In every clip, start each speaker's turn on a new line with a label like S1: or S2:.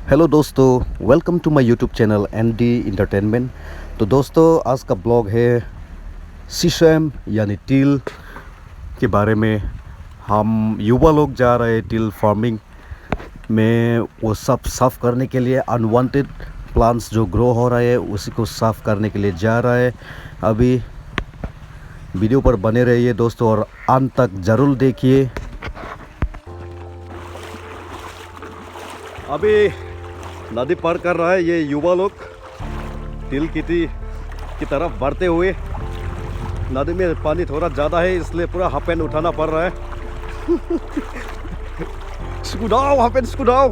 S1: Hello दोस्तों, welcome to my YouTube channel ND entertainment. तो दोस्तों, आज का ब्लॉग है सीसम यानी तिल के बारे में। हम युवा लोग जा रहे हैं तिल फार्मिंग में, वो सब साफ़ करने के लिए। अनवांटेड प्लांट्स जो ग्रो हो रहा है उसी को साफ़ करने के लिए जा रहा है। अभी वीडियो पर बने रहिए दोस्तों और अंत तक ज़रूर देखिए। अभी नदी पार कर रहा है ये युवा लोग तिल खेती की तरफ बढ़ते हुए। नदी में पानी थोड़ा ज़्यादा है इसलिए पूरा हाफ पैंट उठाना पड़ रहा है। स्कूडाओ हाफ पैंट स्कूडाओ।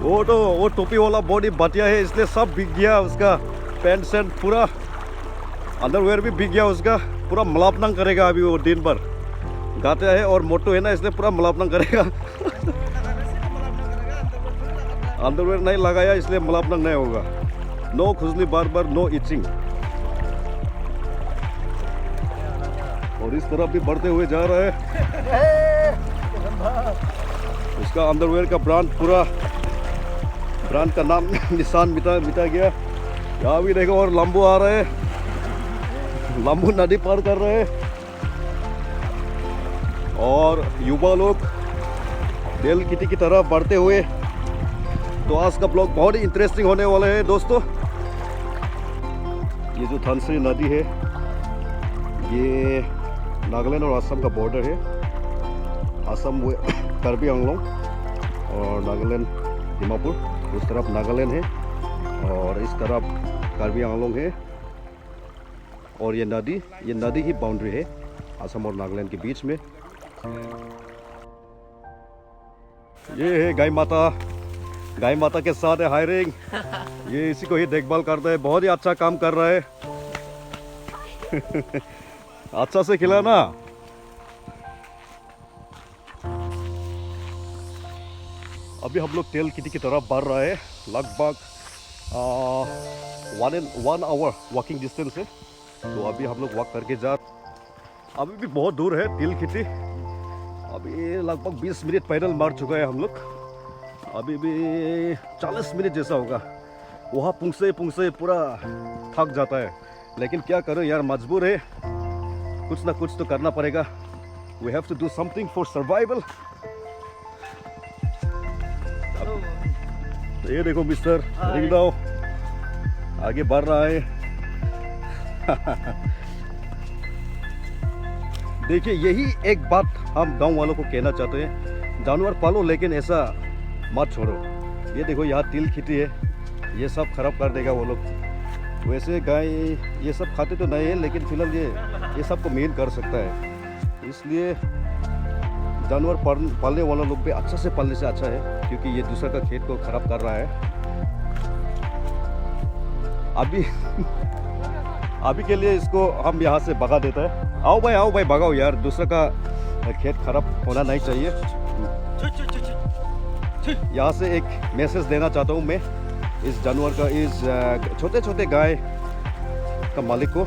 S1: वो टोपी वाला बॉडी बटिया है इसलिए सब भीग गया उसका। पैंट शर्ट पूरा, अंडरवेयर भी भीग गया उसका। पूरा मलापना करेगा अभी वो दिन भर। गाता है और मोटो है ना इसलिए पूरा मलापना करेगा। अंडरवेयर नहीं लगाया इसलिए मलापना नहीं होगा। नो खुजली बार बार, नो इचिंग। और इस तरफ भी बढ़ते हुए जा रहा है। उसका अंडरवेयर का ब्रांड, पूरा ब्रांड का नाम निशान मिटा गया। यहाँ भी देखो और लंबू आ रहे हैं, लंबू नदी पार कर रहे हैं। और युवा लोग तेल खेती की तरफ बढ़ते हुए। तो आज का ब्लॉग बहुत ही इंटरेस्टिंग होने वाला है दोस्तों। ये जो धनसिरी नदी है ये नागालैंड और असम का बॉर्डर है। असम वो कार्बी आंगलोंग और नागालैंड दीमापुर, उस तरफ नागालैंड है और इस तरफ कार्बी आंगलोंग है। और ये नदी ही बाउंड्री है असम और नागालैंड के बीच में। ये है गाय माता के साथ है हायरिंग। ये इसी को ही देखभाल करता है, बहुत ही अच्छा काम कर रहा है। अच्छा से खिलाना। अभी हम लोग तेल खेती की तरफ बढ़ रहा है। लगभग 1 आवर वॉकिंग डिस्टेंस है। तो अभी हम लोग वॉक करके अभी भी बहुत दूर है तिल खेती। अभी लगभग 20 मिनट पैदल मार चुका है हम लोग। अभी भी 40 मिनट जैसा होगा। वहाँ पुंगसे पूरा थक जाता है, लेकिन क्या करो यार, मजबूर है। कुछ ना कुछ तो करना पड़ेगा। We have to do something for survival. तो ये देखो मिस्टर रिंगदाओ आगे बढ़ रहा है। देखिए, यही एक बात हम गांव वालों को कहना चाहते हैं, जानवर पालो लेकिन ऐसा मत छोड़ो। ये देखो यहाँ तिल खेती है, ये सब खराब कर देगा वो लोग। वैसे गाय ये सब खाते तो नहीं है, लेकिन फिलहाल ये सबको मेन कर सकता है। इसलिए जानवर पालने वाला लोग भी अच्छा से पालने से अच्छा है, क्योंकि ये दूसरा का खेत को खराब कर रहा है। अभी के लिए इसको हम यहाँ से भगा देता है। आओ भाई भगाओ यार, दूसरा का खेत खराब होना नहीं चाहिए। यहाँ से एक मैसेज देना चाहता हूँ मैं इस जानवर का, इस छोटे गाय का मालिक को।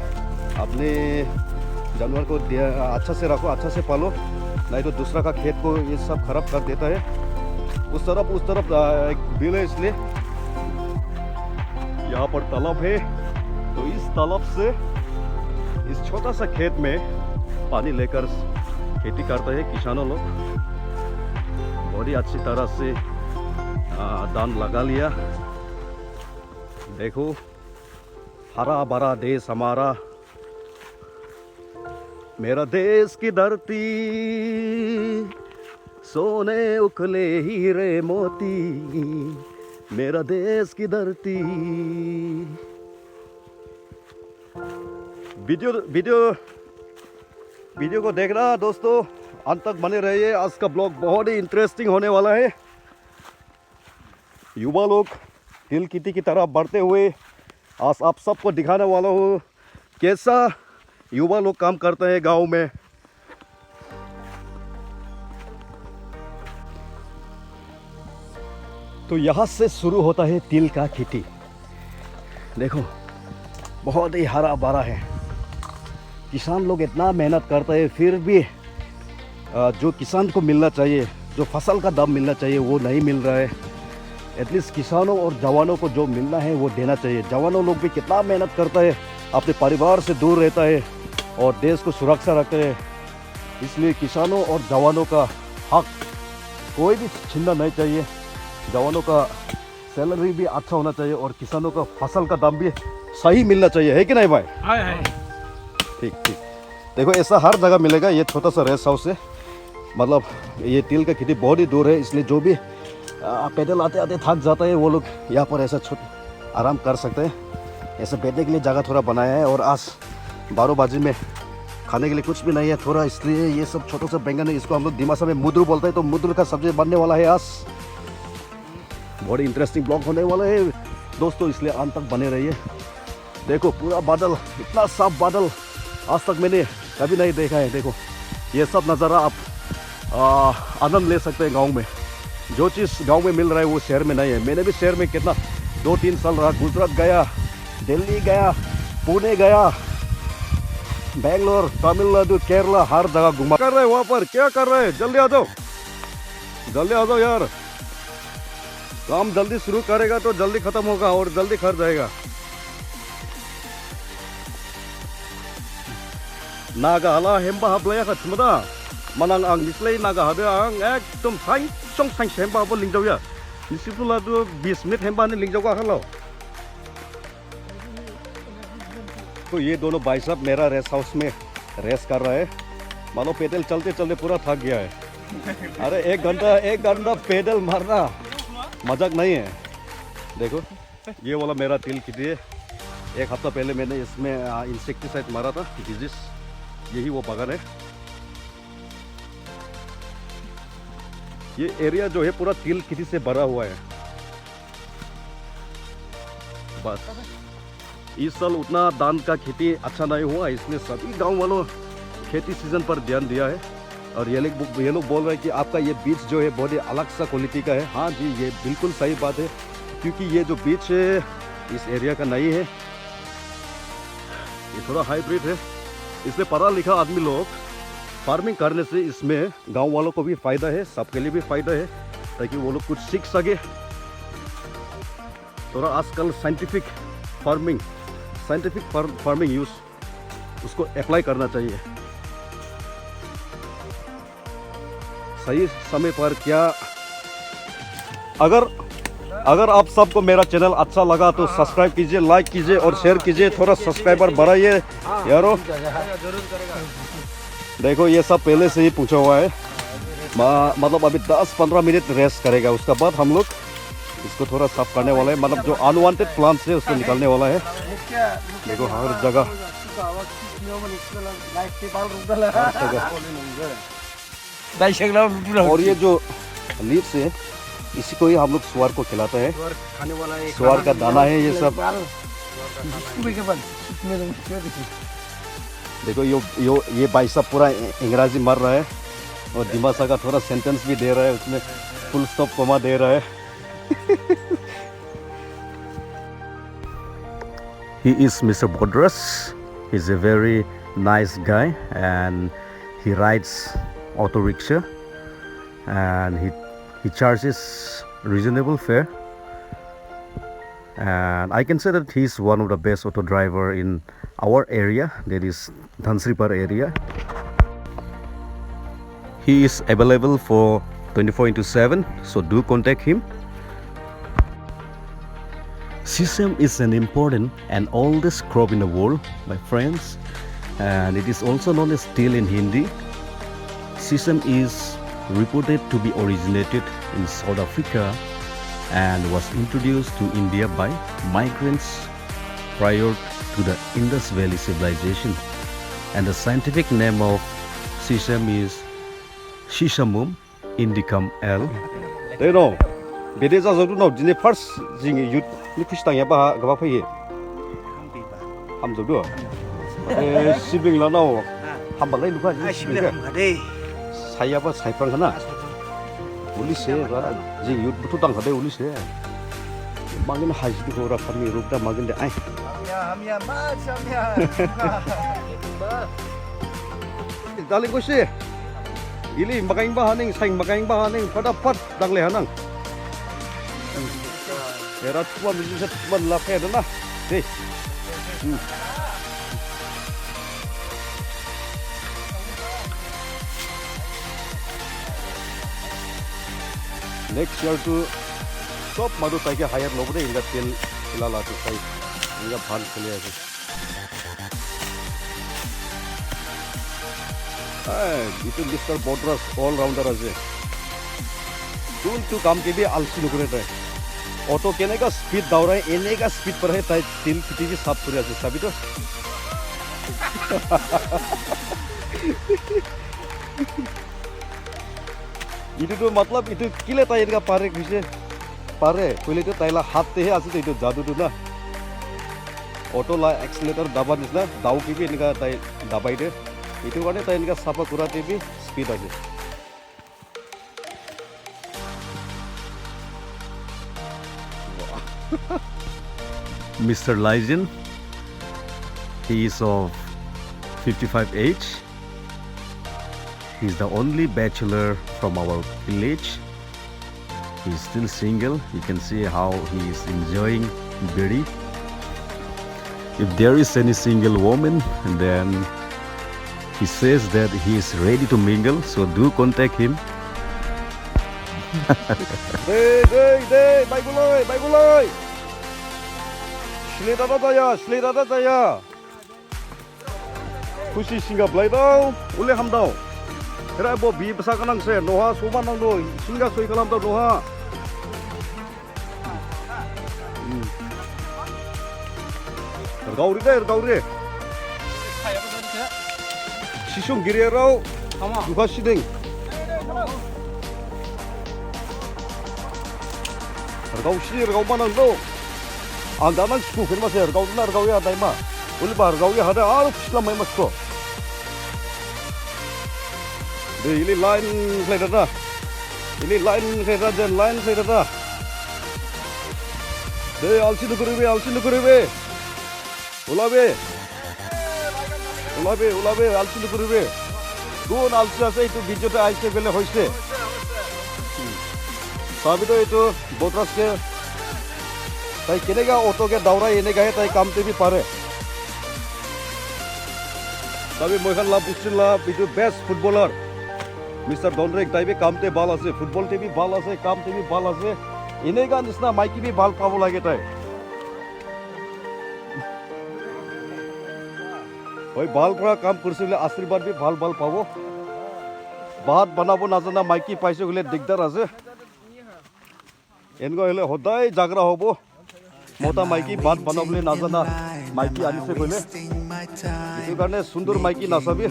S1: अपने जानवर को अच्छा से रखो, अच्छा से पालो, नहीं तो दूसरा का खेत को ये सब खराब कर देता है। उस तरफ एक बिल है, इसलिए यहाँ पर तालाब है। तो इस तालाब से इस छोटा सा खेत में पानी लेकर खेती करते हैं किसानों लोग। बहुत ही अच्छी तरह से धान लगा लिया। देखो, हरा भरा देश हमारा, मेरा देश की धरती, सोने उखले हीरे मोती, मेरा देश की धरती। वीडियो को देखना दोस्तों, अंत तक बने रहिए। आज का ब्लॉग बहुत ही इंटरेस्टिंग होने वाला है। युवा लोग तिल खेती की तरफ बढ़ते हुए आज आप सबको दिखाने वाला हूँ कैसा युवा लोग काम करते हैं गांव में। तो यहाँ से शुरू होता है तिल का खेती। देखो, बहुत ही हरा भरा है। किसान लोग इतना मेहनत करते हैं, फिर भी जो किसान को मिलना चाहिए, जो फसल का दाम मिलना चाहिए वो नहीं मिल रहा है। एटलीस्ट किसानों और जवानों को जो मिलना है वो देना चाहिए। जवानों लोग भी कितना मेहनत करता है, अपने परिवार से दूर रहता है और देश को सुरक्षा रखते हैं। इसलिए किसानों और जवानों का हक कोई भी छीनना नहीं चाहिए। जवानों का सैलरी भी अच्छा होना चाहिए और किसानों का फसल का दाम भी सही मिलना चाहिए, है कि नहीं भाई? ठीक ठीक। देखो ऐसा हर जगह मिलेगा। ये छोटा सा रेस्ट हाउस है, मतलब ये तिल का खेती बहुत ही दूर है, इसलिए जो भी पैदल आते आते थक जाता है वो लोग यहाँ पर ऐसा आराम कर सकते हैं। ऐसा बैठने के लिए जगह थोड़ा बनाया है। और आज 12 बजे में खाने के लिए कुछ भी नहीं है थोड़ा, इसलिए ये सब छोटा सा बैंगन है, इसको हम लोग दिमासा में मुद्रू बोलते हैं, तो मुद्रू का सब्जी बनने वाला है आज। बहुत ही इंटरेस्टिंग ब्लॉग होने वाला है दोस्तों, इसलिए अंत तक बने रहिए। देखो पूरा बादल, इतना साफ बादल आज तक मैंने कभी नहीं देखा है। देखो ये सब नज़ारा आप आनंद ले सकते हैं गांव में। जो चीज़ गांव में मिल रहा है वो शहर में नहीं है। मैंने भी शहर में कितना 2-3 साल रहा, गुजरात गया, दिल्ली गया, पुणे गया, बेंगलोर, तमिलनाडु, केरला, हर जगह घुमा। कर रहे वहाँ पर क्या कर रहे हैं? जल्दी आ जाओ, जल्दी आ जाओ यार। काम जल्दी शुरू करेगा तो जल्दी खत्म होगा और जल्दी खर जाएगा। नागा हाला हेम्बा हाबलाया खाथिमदा manang ang dislay naga hade ang ekdom sangsong sang hemba bo lingjau ya nisipula do 20 minute हेम्बा ने लिंग जाओगा खलो। तो ये दोनों भाई साहब मेरा रेस्ट हाउस में रेस्ट कर रहा है। मानो पैदल चलते चलते पूरा थक गया है। अरे एक घंटा पैदल मारना मजाक नहीं है। देखो ये वाला मेरा तिल खेती है। एक हफ्ता पहले मैंने इसमें इंसेक्टिसाइड मारा था, डिजीज। यही वो बगान है। ये एरिया जो है पूरा तिल खेती से भरा हुआ है। बस इस साल उतना धान का खेती अच्छा नहीं हुआ, इसलिए सभी गांव वालों खेती सीजन पर ध्यान दिया है। और ये लोग बोल रहे हैं कि आपका ये बीज जो है बहुत ही अलग सा क्वालिटी का है। हाँ जी, ये बिल्कुल सही बात है, क्योंकि ये जो बीज है इस एरिया का नहीं है, ये थोड़ा हाइब्रिड है। इसलिए पढ़ा लिखा आदमी लोग फार्मिंग करने से इसमें गांव वालों को भी फायदा है, सबके लिए भी फायदा है, ताकि वो लोग कुछ सीख सके। थोड़ा आजकल साइंटिफिक फार्मिंग यूज उसको अप्लाई करना चाहिए। सही समय पर क्या, अगर आप सबको मेरा चैनल अच्छा लगा तो सब्सक्राइब कीजिए, लाइक कीजिए और शेयर कीजिए। थोड़ा सब्सक्राइबर बढ़ाइए यारो। देखो ये सब पहले से ही पूछा हुआ है, मतलब अभी 10-15 मिनट रेस्ट करेगा, उसके बाद हम लोग इसको थोड़ा साफ करने वाला है। मतलब जो अनवांटेड प्लांट्स है उसको निकालने वाला है। देखो हर जगह और ये जो लीव्स है इसी को ही हम लोग सुअर को खिलाते हैं। सुअर का दाना है ये सब। देखो ये भाई साहब पूरा अंग्रेजी मार रहा है और दिमासा का थोड़ा सेंटेंस भी दे रहा है, उसमें फुल स्टॉप कॉमा दे रहा है। He is Mr. Bodras. He's a very nice guy and he rides auto rickshaw and he charges reasonable fare, and I can say that he's one of the best auto driver in our area, that is Dhansripar area. He is available for 24/7, so do contact him. Sesame is an important and oldest crop in the world, my friends, and it is also known as til in Hindi. Sesame is reported to be originated in South Africa and was introduced to India by migrants prior to the Indus Valley civilization. And the scientific name of sesame is Sesamum indicum L. They know. Bede za zodu no dine first jing yut ni fistang ya ba gaba phaye. Ham zodu. Sibing la no. Ham balai luka ni sibing. Saya ba sai prang kana. Uli se ba jing yut butu tang khade uli se. Mangin haji di hora kami rukta mangin de ai. Hamya ma samya. Daling ko si. Ili makaing bahaning saing makaing bahaning pada pat dang lehanang. Era cuma bisa cuma lakai dah lah. Deh. Next year tu top maru tai ke higher logo deh ingat tel ilala tu tai ingat bhal kele ase. Itu Mr. Bodras all rounder ase. Tu काम के भी आलसी लोग रहते हैं auto केने का speed दावरा है एने का स्पीड पर है ताई तिल किटी भी साफ कर आसे सभी तो itu मतलब itu किले ताई इनका पारे किसे पारे पहले तो ताईला हाथ ते है आसे तो itu जादू तो ना ऑटो ला एक्सीलेटर दबा निसना दाव की भी इनका ताई दबाई दे itu वाले ताई इनका साफा कुराते भी स्पीड आसे Mr. Lysen, he is of 55 age. He is the only bachelor from our village. He is still single. You can see how he is enjoying bidi. If there is any single woman, then he says that he is ready to mingle. So do contact him. Hey, bye guloi. Selera daya. Kusi singa blai dau, ule ham dau. Kira bo bi besar kanang se, noha soman nang do, singa soi kalam dau noha. Ergauri. Sisung giri rau, duka siding. Ergau manang do. Anda nang sku firma se ergau ya dai ma uli bar ergau ya hada aru pisla mai masko de ili line kleda da de alsi du kuribe ulabe alsi du kuribe don alsi ase itu video ta aise bele hoise sabi to itu Bodras ke ताई केनेगा auto के दावरा एनेगा है ताई काम ते भी पारे तभी मोहन लाभ बिस्टिल लाभ इधर बेस्ट फुटबॉलर मिस्टर डॉनरेक ताई भी काम ते बाल आसे फुटबॉल ते भी बाल आसे काम ते भी बाल आसे एनेगा निस्ना माइकी भी बाल पावो लागे ताई भाई बाल पड़ा काम करसे ले आशीर्वाद भी बाल पावो बात बनाबो नाजना माइकी पाइसे गले दिगदार आसे इनको हेले होदाय जागरा होबो मोटा माइकी बात बनाबले नाजाना माइकी आनी से कोले इस कारण सुंदर माइकी नासाबी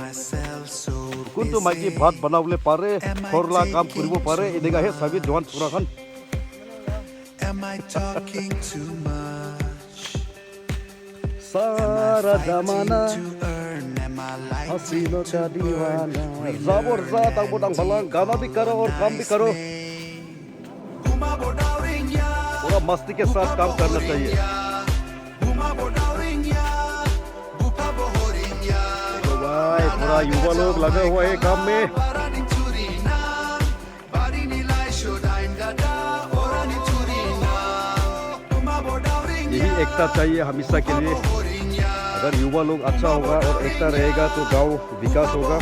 S1: कुंतु माइकी बात बनाबले पारे थोरला काम करिबो पारे एदेगा हे सभी जवान पूरा खान सारा जमाना हसीनों का दीवाना ज़ाबर ज़ा तंग बोतंग बलांग गाना भी करो और काम भी करो पूरा मस्ती के साथ काम करना चाहिए तो भाई पूरा युवा लोग लगे हुए हैं काम में यही एकता चाहिए हमेशा के लिए अगर युवा लोग अच्छा होगा और एकता रहेगा तो गांव विकास होगा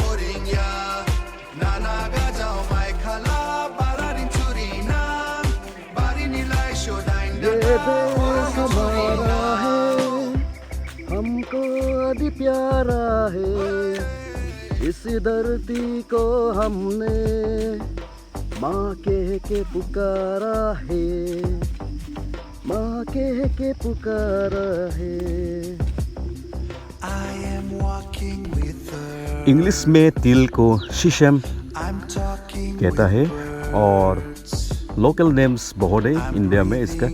S1: देश हमारा है हमको अति प्यारा है इस धरती को हमने माँ कह के पुकारा है इंग्लिश में तिल को शीशम कहता है और लोकल नेम्स बहुत है इंडिया में इसका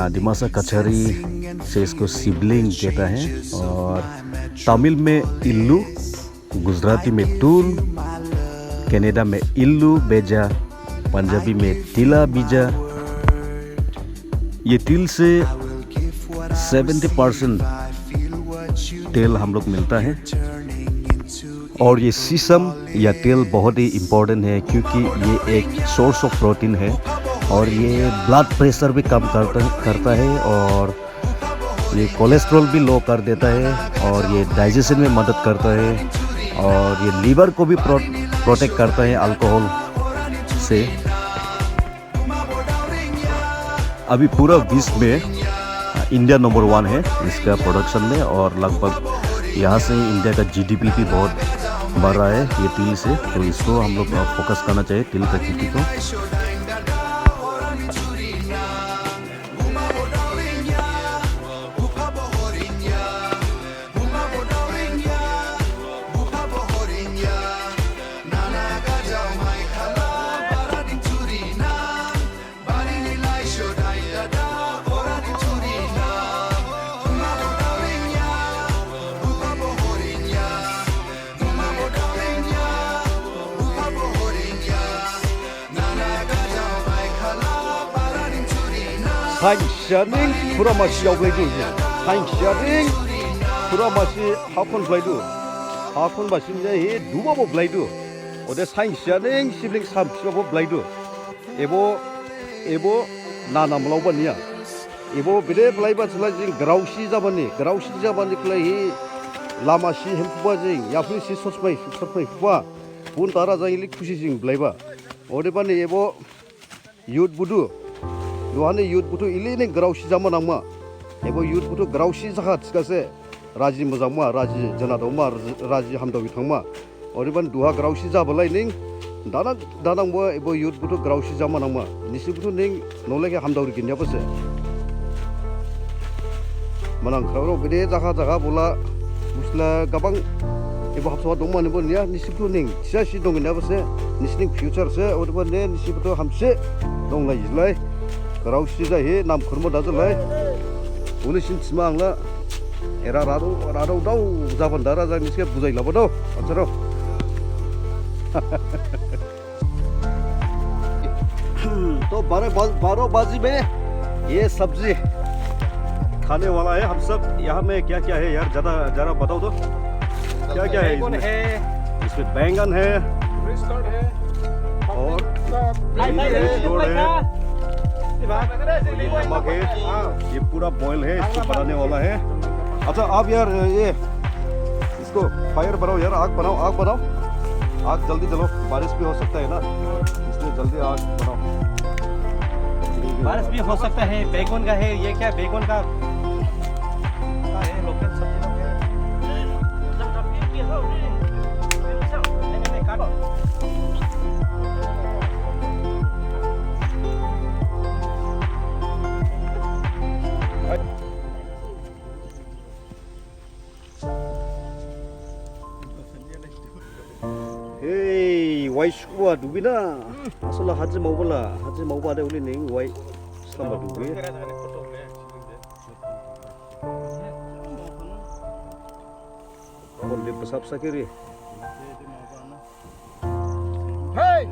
S1: दिमासा कचहरी से इसको सिबलिंग कहता है और तमिल में इल्लू गुजराती में टूल कनाडा में इल्लू बेजा पंजाबी में तिला बीजा ये तिल से 70% तेल हम लोग मिलता है और ये शीशम या तेल बहुत ही इम्पोर्टेंट है क्योंकि ये एक सोर्स ऑफ प्रोटीन है और ये ब्लड प्रेशर भी कम करता है और ये कोलेस्ट्रॉल भी लो कर देता है और ये डाइजेशन में मदद करता है और ये लीवर को भी प्रोटेक्ट करता है अल्कोहल से। अभी पूरा विश्व में इंडिया नंबर 1 है इसका प्रोडक्शन में और लगभग यहाँ से इंडिया का जीडीपी भी बहुत बढ़ रहा है ये तिल से, तो इसको हम लोग फोकस करना चाहिए तिल का खेती को।
S2: Sainsianing pura masih awal itu, Sainsianing pura masih hakon belaidu, hakon masih ni dua bo belaidu, ode Sainsianing sibling sam siapa belaidu, ebo nana melawan niya, ebo bede belaiba selajing grausi zaman ni kelai lama si hempuba jing, ya pun si sosmai hempuba, pun tara jang ilik kusi jing belaiba, ode bani ebo youth budu. Yohane youth butuh ili ni grausi zaman nama, ebo youth butuh grausi zakat sekase, raji muzamma, raji janadoma, raji hamdawi thangma, oriban dua grausi zabalai ning, danang bo ebo youth butuh grausi zaman nama, nisi butuh ning nolake hamdawi kinya pase, manang karo bede zakat bola, musla gabang, ebo hapsawa dongma nebo niya nisi butuh ning, sia si dong niya pase, nisi ning future se, oriban ne nisi butuh hamse dong lagi jelai. Grausi jahe nam kurma dazalai, ulisin semangla, era rado dau zaman darah jang niske buzai labo dau, acaro. तो 12 बाजी में ये सब्जी खाने वाला है हम सब। यहाँ में क्या क्या है यार जरा बताओ तो क्या क्या है इसमें? इसमें बैंगन है और नमक है, ये पूरा बॉयल है, इसको बनाने वाला है। अच्छा आप यार ये इसको फायर बनाओ यार, आग बनाओ, आग जल्दी चलो, बारिश भी हो सकता है ना, इसलिए जल्दी आग बनाओ।
S3: बारिश भी हो सकता है, बैगन का है, ये क्या बैगन का है, लोकल सब्जी लोग है।
S2: Hei, wai sukua dubina, asal haji mau bala uli neng wai selama dubi. Kon dia besar sakiri.
S4: Hey,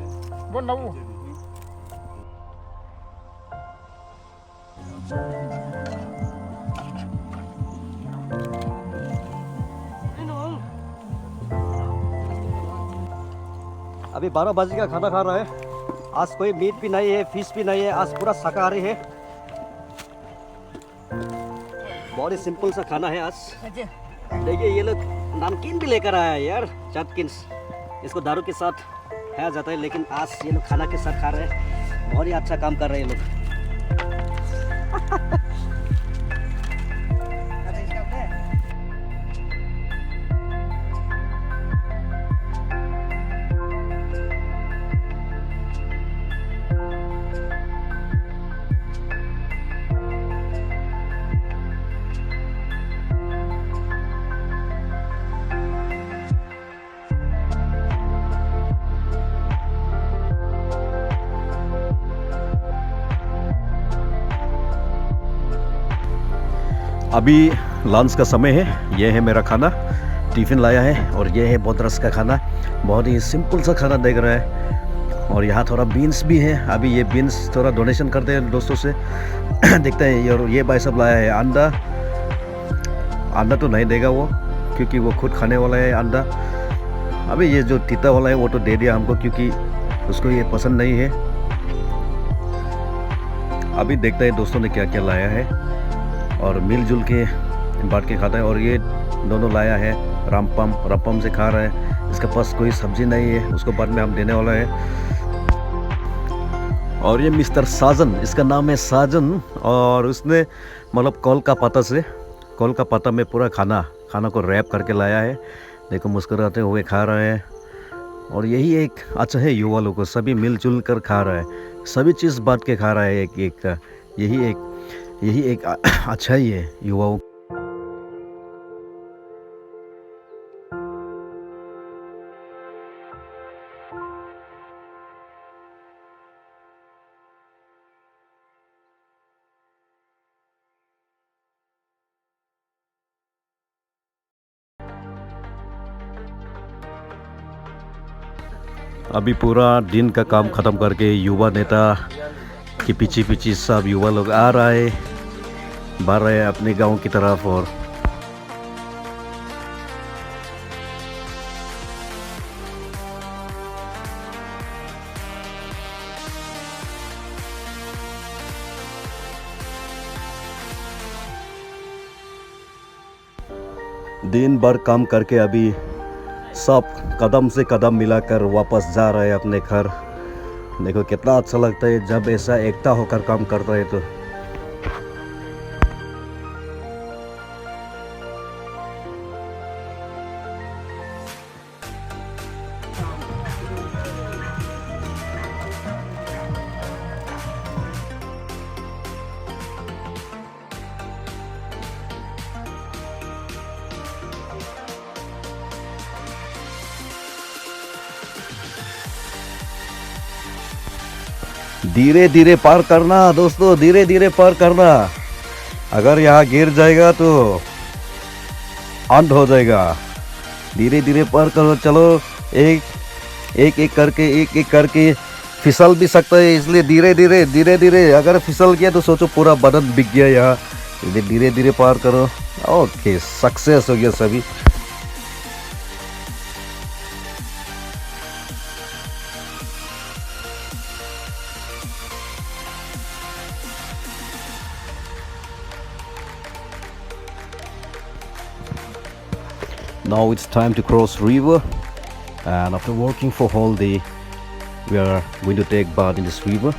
S4: bon nabu.
S2: अभी 12 बजे का खाना खा रहा है। आज कोई मीट भी नहीं है, फिश भी नहीं है, आज पूरा शाकाहारी है। बहुत ही सिंपल सा खाना है आज। देखिए ये लोग नमकीन भी लेकर आया है यार, चटकिन्स। इसको दारू के साथ खाया जाता है, लेकिन आज ये लोग खाना के साथ खा रहे हैं। बहुत ही अच्छा काम कर रहे हैं ये लोग।
S1: अभी लंच का समय है। ये है मेरा खाना, टिफ़िन लाया है और ये है बोदरस का खाना। बहुत ही सिंपल सा खाना देख रहा है। और यहाँ थोड़ा बीन्स भी है। अभी ये बीन्स थोड़ा डोनेशन करते हैं दोस्तों से। देखते हैं। और ये भाई सब लाया है अंडा। अंडा तो नहीं देगा वो, क्योंकि वो खुद खाने वाला है अंडा। अभी ये जो तीता वाला है वो तो दे दिया हमको, क्योंकि उसको ये पसंद नहीं है। अभी देखते हैं दोस्तों ने क्या क्या लाया है और मिलजुल के बांट के खाता है। और ये दोनों लाया है रपम से खा रहा है। इसके पास कोई सब्जी नहीं है, उसको बाद में हम देने वाला है। और ये मिस्टर साजन, इसका नाम है साजन, और उसने मतलब कॉल का पत्ता में पूरा खाना को रैप करके लाया है। देखो मुस्कुराते हुए खा रहे हैं। और यही एक अच्छा है, युवा लोग को सभी मिलजुल कर खा रहा है, सभी चीज़ बांट के खा रहा है एक एक का। यही एक अच्छा ही है युवाओं। अभी पूरा दिन का काम ख़त्म करके युवा नेता के पीछे सब युवा लोग आ रहा है, बढ़ रहे हैं अपने गांव की तरफ। और दिन भर काम करके अभी सब कदम से कदम मिलाकर वापस जा रहे हैं अपने घर। देखो कितना अच्छा लगता है जब ऐसा एकता होकर काम करता है तो। धीरे धीरे पार करना दोस्तों, धीरे धीरे पार करना। अगर यहाँ गिर जाएगा तो अंत हो जाएगा। धीरे धीरे पार करो, चलो। एक करके फिसल भी सकता है, इसलिए धीरे धीरे। अगर फिसल गया तो सोचो पूरा बदन बिक गया यहाँ। धीरे धीरे पार करो। ओके, सक्सेस हो गया सभी। Now it's time to cross river, and after walking for whole day we are going to take bath in this river.